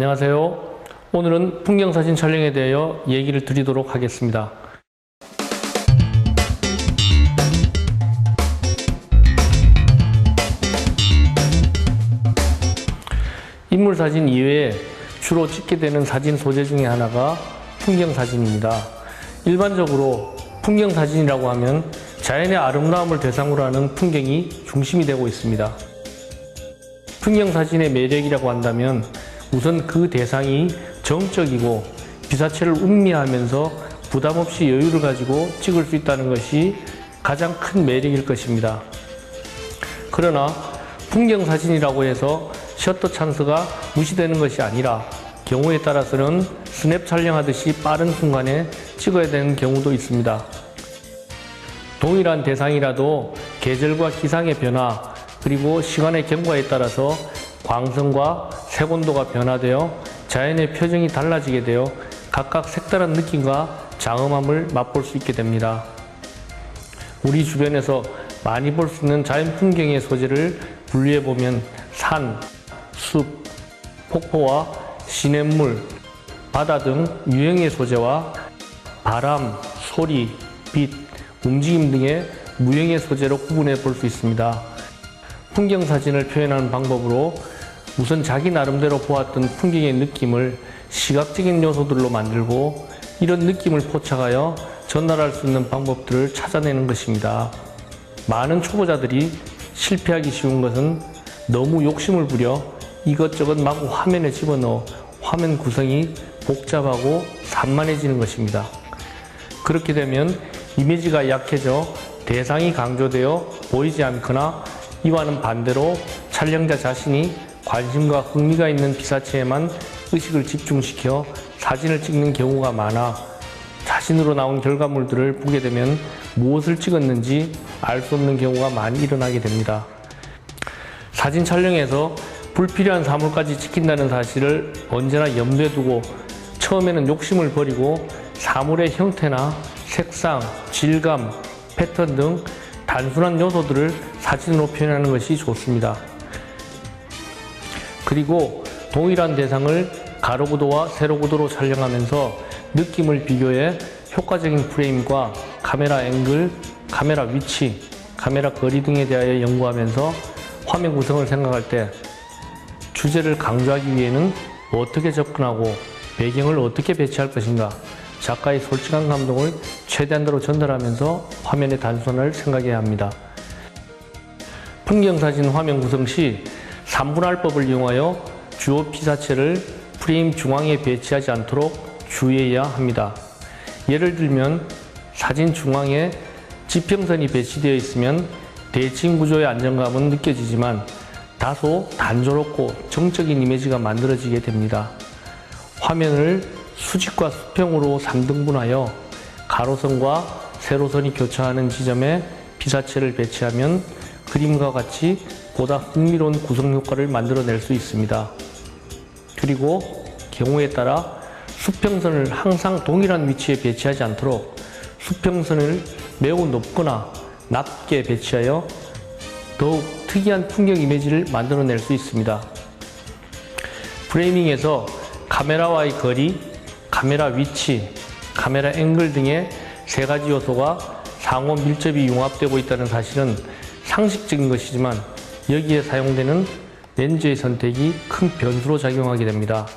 안녕하세요. 오늘은 풍경사진 촬영에 대하여 얘기를 드리도록 하겠습니다. 인물사진 이외에 주로 찍게 되는 사진 소재 중에 하나가 풍경사진입니다. 일반적으로 풍경사진이라고 하면 자연의 아름다움을 대상으로 하는 풍경이 중심이 되고 있습니다. 풍경사진의 매력이라고 한다면 우선 그 대상이 정적이고 피사체를 음미하면서 부담 없이 여유를 가지고 찍을 수 있다는 것이 가장 큰 매력일 것입니다. 그러나 풍경사진이라고 해서 셔터 찬스가 무시되는 것이 아니라 경우에 따라서는 스냅 촬영하듯이 빠른 순간에 찍어야 되는 경우도 있습니다. 동일한 대상이라도 계절과 기상의 변화 그리고 시간의 경과에 따라서 광선과 색온도가 변화되어 자연의 표정이 달라지게 되어 각각 색다른 느낌과 장엄함을 맛볼 수 있게 됩니다. 우리 주변에서 많이 볼 수 있는 자연 풍경의 소재를 분류해 보면 산, 숲, 폭포와 시냇물, 바다 등 유형의 소재와 바람, 소리, 빛, 움직임 등의 무형의 소재로 구분해 볼 수 있습니다. 풍경사진을 표현하는 방법으로 우선 자기 나름대로 보았던 풍경의 느낌을 시각적인 요소들로 만들고 이런 느낌을 포착하여 전달할 수 있는 방법들을 찾아내는 것입니다. 많은 초보자들이 실패하기 쉬운 것은 너무 욕심을 부려 이것저것 마구 화면에 집어넣어 화면 구성이 복잡하고 산만해지는 것입니다. 그렇게 되면 이미지가 약해져 대상이 강조되어 보이지 않거나 이와는 반대로 촬영자 자신이 관심과 흥미가 있는 피사체에만 의식을 집중시켜 사진을 찍는 경우가 많아 자신으로 나온 결과물들을 보게 되면 무엇을 찍었는지 알 수 없는 경우가 많이 일어나게 됩니다. 사진 촬영에서 불필요한 사물까지 찍힌다는 사실을 언제나 염두에 두고 처음에는 욕심을 버리고 사물의 형태나 색상, 질감, 패턴 등 단순한 요소들을 사진으로 표현하는 것이 좋습니다. 그리고 동일한 대상을 가로구도와 세로구도로 촬영하면서 느낌을 비교해 효과적인 프레임과 카메라 앵글, 카메라 위치, 카메라 거리 등에 대하여 연구하면서 화면 구성을 생각할 때 주제를 강조하기 위해는 어떻게 접근하고 배경을 어떻게 배치할 것인가 작가의 솔직한 감동을 최대한으로 전달하면서 화면의 단순화를 생각해야 합니다. 풍경사진 화면 구성 시 3분할법을 이용하여 주요 피사체를 프레임 중앙에 배치하지 않도록 주의해야 합니다. 예를 들면 사진 중앙에 지평선이 배치되어 있으면 대칭 구조의 안정감은 느껴지지만 다소 단조롭고 정적인 이미지가 만들어지게 됩니다. 화면을 수직과 수평으로 3등분하여 가로선과 세로선이 교차하는 지점에 피사체를 배치하면 그림과 같이 보다 흥미로운 구성 효과를 만들어낼 수 있습니다. 그리고 경우에 따라 수평선을 항상 동일한 위치에 배치하지 않도록 수평선을 매우 높거나 낮게 배치하여 더욱 특이한 풍경 이미지를 만들어낼 수 있습니다. 프레이밍에서 카메라와의 거리, 카메라 위치, 카메라 앵글 등의 세 가지 요소가 상호 밀접이 융합되고 있다는 사실은 상식적인 것이지만 여기에 사용되는 렌즈의 선택이 큰 변수로 작용하게 됩니다.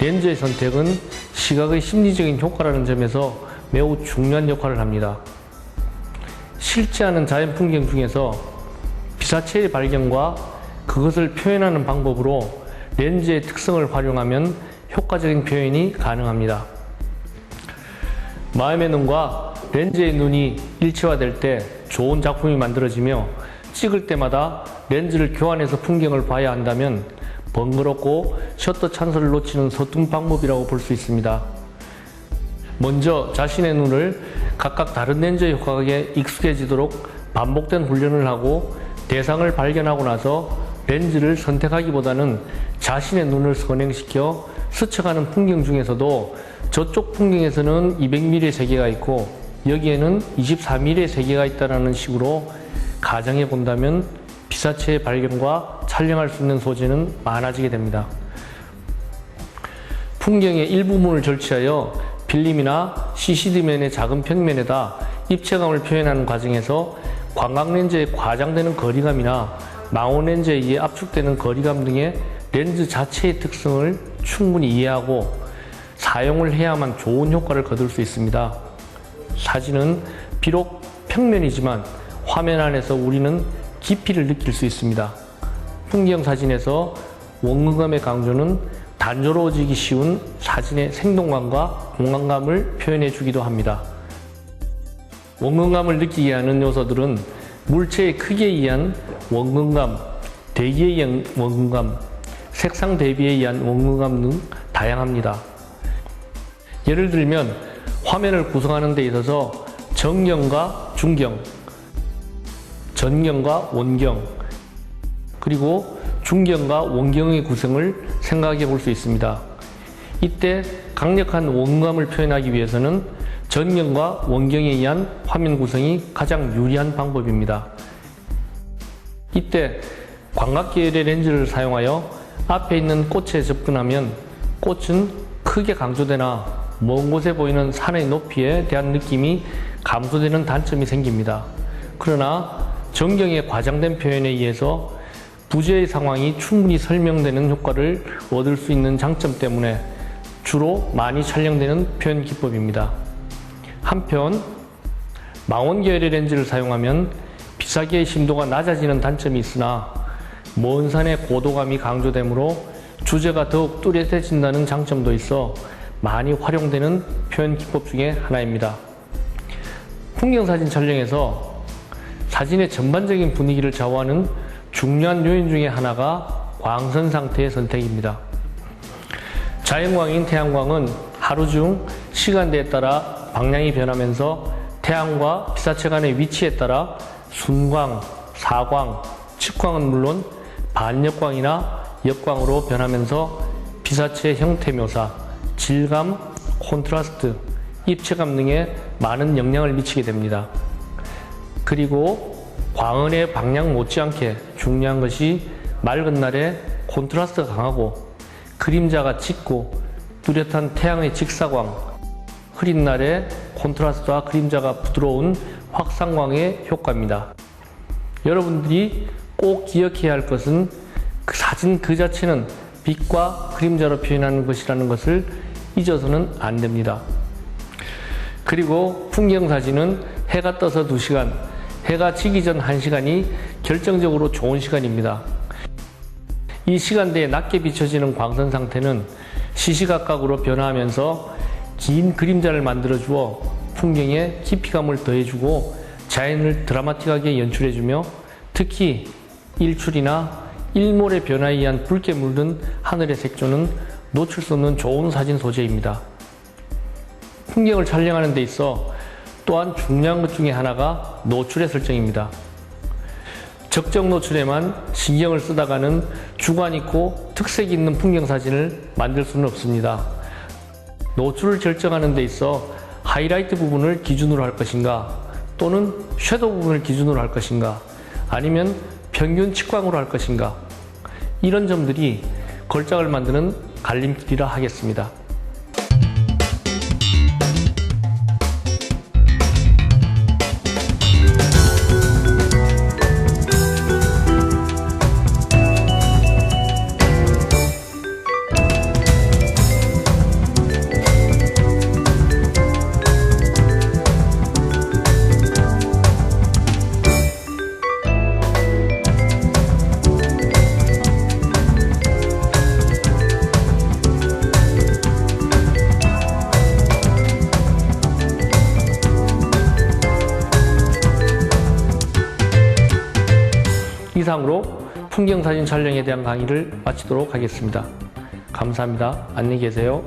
렌즈의 선택은 시각의 심리적인 효과라는 점에서 매우 중요한 역할을 합니다. 실제하는 자연 풍경 중에서 피사체의 발견과 그것을 표현하는 방법으로 렌즈의 특성을 활용하면 효과적인 표현이 가능합니다. 마음의 눈과 렌즈의 눈이 일체화될 때 좋은 작품이 만들어지며 찍을 때마다 렌즈를 교환해서 풍경을 봐야 한다면 번거롭고 셔터 찬스를 놓치는 서툰 방법이라고 볼 수 있습니다. 먼저 자신의 눈을 각각 다른 렌즈의 효과에 익숙해지도록 반복된 훈련을 하고 대상을 발견하고 나서 렌즈를 선택하기보다는 자신의 눈을 선행시켜 스쳐가는 풍경 중에서도 저쪽 풍경에서는 200mm의 세계가 있고 여기에는 24mm의 세계가 있다는 식으로 가정해 본다면 피사체의 발견과 촬영할 수 있는 소재는 많아지게 됩니다. 풍경의 일부분을 절취하여 필름이나 CCD면의 작은 평면에다 입체감을 표현하는 과정에서 광각렌즈에 과장되는 거리감이나 망원렌즈에 의해 압축되는 거리감 등의 렌즈 자체의 특성을 충분히 이해하고 사용을 해야만 좋은 효과를 거둘 수 있습니다. 사진은 비록 평면이지만 화면 안에서 우리는 깊이를 느낄 수 있습니다. 풍경 사진에서 원근감의 강조는 단조로워지기 쉬운 사진의 생동감과 공간감을 표현해 주기도 합니다. 원근감을 느끼게 하는 요소들은 물체의 크기에 의한 원근감, 대기에 의한 원근감, 색상 대비에 의한 원근감 등 다양합니다. 예를 들면 화면을 구성하는 데 있어서 정경과 중경, 전경과 원경, 그리고 중경과 원경의 구성을 생각해 볼 수 있습니다. 이때 강력한 원감을 표현하기 위해서는 전경과 원경에 의한 화면 구성이 가장 유리한 방법입니다. 이때 광각 계열의 렌즈를 사용하여 앞에 있는 꽃에 접근하면 꽃은 크게 강조되나 먼 곳에 보이는 산의 높이에 대한 느낌이 감소되는 단점이 생깁니다. 그러나 전경의 과장된 표현에 의해서 부재의 상황이 충분히 설명되는 효과를 얻을 수 있는 장점 때문에 주로 많이 촬영되는 표현 기법입니다. 한편 망원 계열의 렌즈를 사용하면 비사기의 심도가 낮아지는 단점이 있으나 먼 산의 고도감이 강조되므로 주제가 더욱 뚜렷해진다는 장점도 있어 많이 활용되는 표현 기법 중에 하나입니다. 풍경사진 촬영에서 사진의 전반적인 분위기를 좌우하는 중요한 요인 중에 하나가 광선 상태의 선택입니다. 자연광인 태양광은 하루 중 시간대에 따라 방향이 변하면서 태양과 피사체 간의 위치에 따라 순광, 사광, 측광은 물론 반역광이나 역광으로 변하면서 피사체의 형태 묘사, 질감, 콘트라스트, 입체감 등에 많은 영향을 미치게 됩니다. 그리고 광원의 방향 못지않게 중요한 것이 맑은 날에 콘트라스트가 강하고 그림자가 짙고 뚜렷한 태양의 직사광, 흐린 날에 콘트라스트와 그림자가 부드러운 확산광의 효과입니다. 여러분들이 꼭 기억해야 할 것은 그 사진 그 자체는 빛과 그림자로 표현하는 것이라는 것을 잊어서는 안 됩니다. 그리고 풍경사진은 해가 떠서 2시간, 해가 지기 전 1시간이 결정적으로 좋은 시간입니다. 이 시간대에 낮게 비춰지는 광선 상태는 시시각각으로 변화하면서 긴 그림자를 만들어 주어 풍경에 깊이감을 더해주고 자연을 드라마틱하게 연출해주며 특히 일출이나 일몰의 변화에 의한 붉게 물든 하늘의 색조는 놓칠 수 없는 좋은 사진 소재입니다. 풍경을 촬영하는 데 있어 또한 중요한 것 중에 하나가 노출의 설정입니다. 적정 노출에만 신경을 쓰다가는 주관 있고 특색 있는 풍경 사진을 만들 수는 없습니다. 노출을 결정하는 데 있어 하이라이트 부분을 기준으로 할 것인가, 또는 섀도우 부분을 기준으로 할 것인가, 아니면 평균 측광으로 할 것인가, 이런 점들이 걸작을 만드는 갈림길이라 하겠습니다. 이상으로 풍경사진 촬영에 대한 강의를 마치도록 하겠습니다. 감사합니다. 안녕히 계세요.